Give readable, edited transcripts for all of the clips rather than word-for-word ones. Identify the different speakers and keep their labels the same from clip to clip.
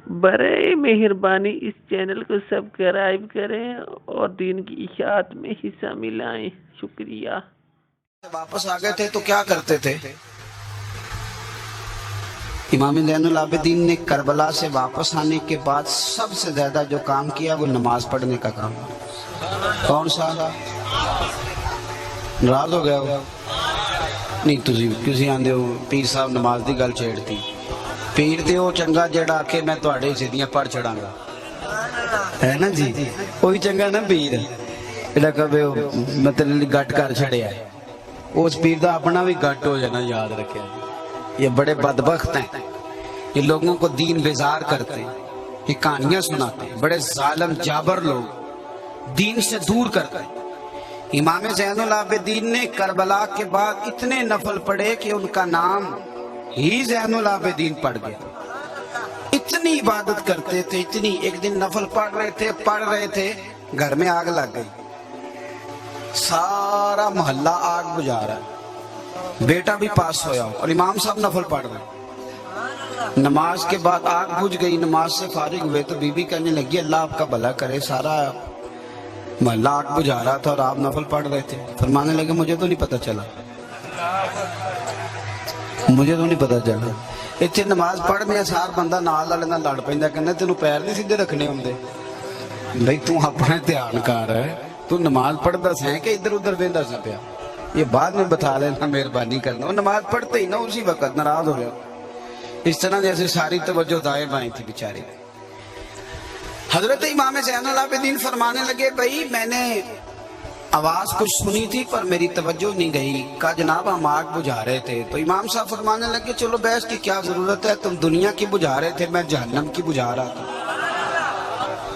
Speaker 1: برائے مہربانی اس چینل کو سبسکرائب کریں اور دین کی اشاعت میں حصہ ملائیں۔ شکریہ۔
Speaker 2: واپس آ گئے تھے تو کیا کرتے تھے؟ امام زین العابدین نے کربلا سے واپس آنے کے بعد سب سے زیادہ جو کام کیا وہ نماز پڑھنے کا کام۔ کون سا؟ ناراض ہو گیا ہو؟ نہیں تسی آندے ہو پیر صاحب نماز دی گل چھیڑتی۔ پیر تے وہ چنگا جڑا آکے میں تواڈے سیدیاں پڑھ چھڑاں گا، ہے نا جی؟ وہی چنگا نا پیر جڑا کبھی مطلب گٹ کر چھڑیا ہے، اس پیر دا اپنا بھی گٹ ہو جانا یاد رکھے۔ یہ بڑے بدبخت ہیں، یہ لوگوں کو دین بیزار کرتے ہیں، یہ کہانیاں سناتے ہیں، بڑے ظالم جابر لوگ دین سے دور کرتے ہیں۔ امام زین العابدین نے کربلا کے بعد اتنے نفل پڑھے کہ ان کا نام ہی زین العابدین پڑ گیا۔ اتنی عبادت کرتے تھے، اتنی، ایک دن نفل پڑھ رہے تھے گھر میں آگ لگ گئی، سارا محلہ آگ بجھا رہا ہے، بیٹا بھی پاس ہویا اور امام صاحب نفل پڑھ رہے۔ نماز کے بعد آگ بجھ گئی، نماز سے فارغ ہوئے تو بی بی کہنے لگی اللہ آپ کا بھلا کرے، سارا محلہ آگ بجھا رہا تھا اور آپ نفل پڑھ رہے تھے۔ فرمانے لگے مجھے تو نہیں پتہ چلا، مجھے تو نہیں پتہ چلا۔ اتنے نماز پڑھنے سار بندہ نال والے نال لڑ پیندا، کہنا تینوں پیر نہیں سیدھے رکھنے ہوندے؟ بھائی تو اپنا دھیان کر رہا، تو نماز پڑھتا سیں کہ ادھر ادھر ویندا سا پیا؟ یہ بعد میں بتا لینا، مہربانی کرنا۔ وہ نماز پڑھتے ہی نا اسی وقت ناراض ہو گیا، اس طرح جیسے ساری توجہ دائیں بائیں تھی بیچارے۔ حضرت امام زین العابدین فرمانے لگے بھائی میں نے آواز کچھ سنی تھی پر میری توجہ نہیں گئی، کہا جناب ہم آگ بجھا رہے تھے۔ تو امام صاحب فرمانے لگے چلو بحث کی کیا ضرورت ہے، تم دنیا کی بجھا رہے تھے، میں جہنم کی بجھا رہا تھا۔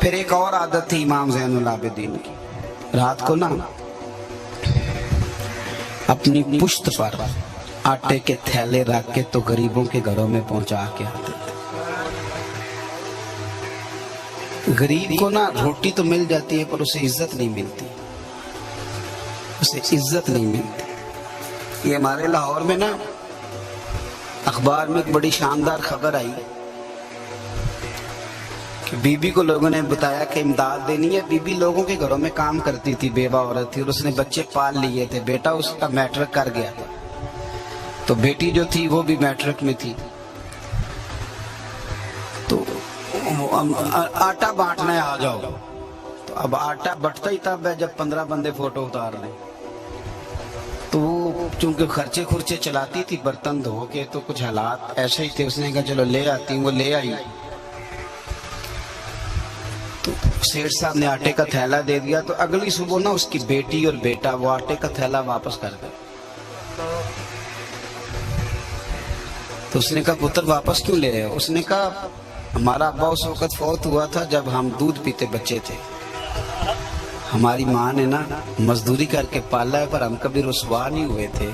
Speaker 2: پھر ایک اور عادت تھی امام زین العابدین کی، رات کو نا اپنی پشت پر آٹے کے تھیلے رکھ کے تو غریبوں کے گھروں میں پہنچا کے آتے تھے۔ غریب کو نا روٹی تو مل جاتی ہے پر اسے عزت نہیں ملتی، اسے عزت نہیں ملتی۔ یہ ہمارے لاہور میں نا اخبار میں ایک بڑی شاندار خبر آئی کہ بی بی کو لوگوں نے بتایا کہ امداد دینی ہے۔ بی بی لوگوں کے گھروں میں کام کرتی تھی، بیوہ عورت تھی اور اس نے بچے پال لیے تھے، بیٹا اس کا میٹرک کر گیا تو بیٹی جو تھی وہ بھی میٹرک میں تھی۔ تو آٹا بانٹنا ہے آ جاؤ، تو اب آٹا بٹتا ہی تب ہے جب 15 بندے فوٹو اتار رہے، تو وہ چونکہ خرچے خرچے چلاتی تھی برتن دھو کے، تو کچھ حالات ایسے ہی تھے، اس نے کہا چلو لے آتی ہوں، وہ لے آئی۔ تو سیٹھ صاحب نے آٹے کا تھیلا دے دیا، تو اگلی صبح نا اس کی بیٹی اور بیٹا وہ آٹے کا تھیلا واپس کر گئے۔ تو اس نے کہا پتر واپس کیوں لے رہے ہو؟ اس نے کہا ہمارا ابا اس وقت فوت ہوا تھا جب ہم دودھ پیتے بچے تھے، ہماری ماں نے نا مزدوری کر کے پالا ہے پر ہم کبھی رسوا نہیں ہوئے تھے،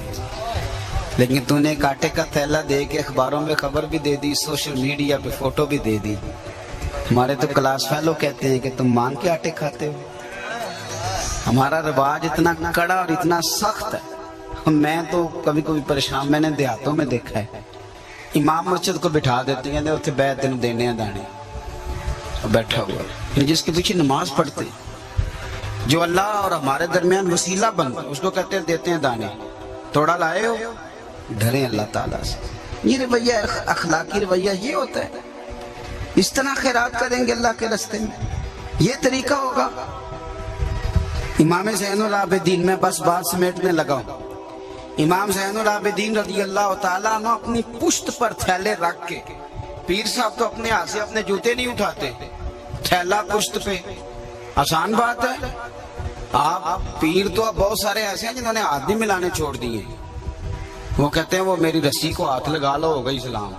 Speaker 2: لیکن تو نے ایک آٹے کا تھیلا دے کے اخباروں میں خبر بھی دے دی، سوشل میڈیا پہ فوٹو بھی دے دی۔ ہمارے تو کلاس فیلو کہتے ہیں کہ تم مانگ کے آٹے کھاتے ہو۔ ہمارا رواج اتنا کڑا اور اتنا سخت ہے، میں تو کبھی کبھی پریشان، میں نے دیہاتوں میں دیکھا ہے امام مسجد کو بٹھا دیتے ہیں اتنے بیعت تینوں دینے ہیں دانے، بیٹھا ہوا جس کے پیچھے نماز پڑھتے جو اللہ اور ہمارے درمیان وسیلہ بنتا اس کو کہتے ہیں دیتے ہیں دانے، توڑا لائے ہو ڈریں اللہ تعالیٰ سے۔ یہ رویہ اخلاقی رویہ یہ ہوتا ہے، اس طرح خیرات کریں گے اللہ کے راستے میں، یہ طریقہ ہوگا۔ امام زین العابدین میں بس بات سمیٹنے لگا ہوں، امام زین العابدین رضی اللہ تعالیٰ عنہ اپنی پشت پر تھیلے رکھ کے، پیر صاحب تو اپنے ہاتھ سے اپنے جوتے نہیں اٹھاتے، تھیلا پشت پہ، آسان بات ہے۔ آپ پیر تو اب بہت سارے ایسے ہیں جنہوں نے ہاتھ بھی ملانے چھوڑ دیے، وہ کہتے ہیں وہ میری رسی کو ہاتھ لگا لو ہو گئی سلام،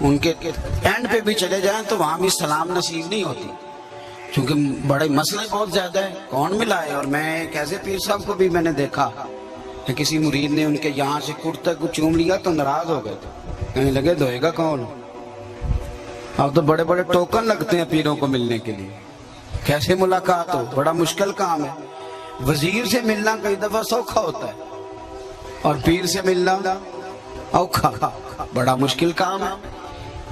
Speaker 2: ان کے اینڈ پہ بھی چلے جائیں تو وہاں بھی سلام نصیب نہیں ہوتی، کیونکہ بڑے مسئلے بہت زیادہ ہیں، کون ملائے۔ اور میں ایک ایسے پیر صاحب کو بھی میں نے دیکھا کہ کسی مرید نے ان کے یہاں سے کرتے کو چوم لیا تو ناراض ہو گئے تھے، کہنے لگے دھوئے گا کون؟ اب تو بڑے بڑے ٹوکن لگتے ہیں پیروں کو ملنے کے لیے، کیسے ملاقات ہو؟ بڑا مشکل کام ہے۔ وزیر سے ملنا کئی دفعہ سوکھا ہوتا ہے اور پیر سے ملنا اوکھا، بڑا مشکل کام ہے۔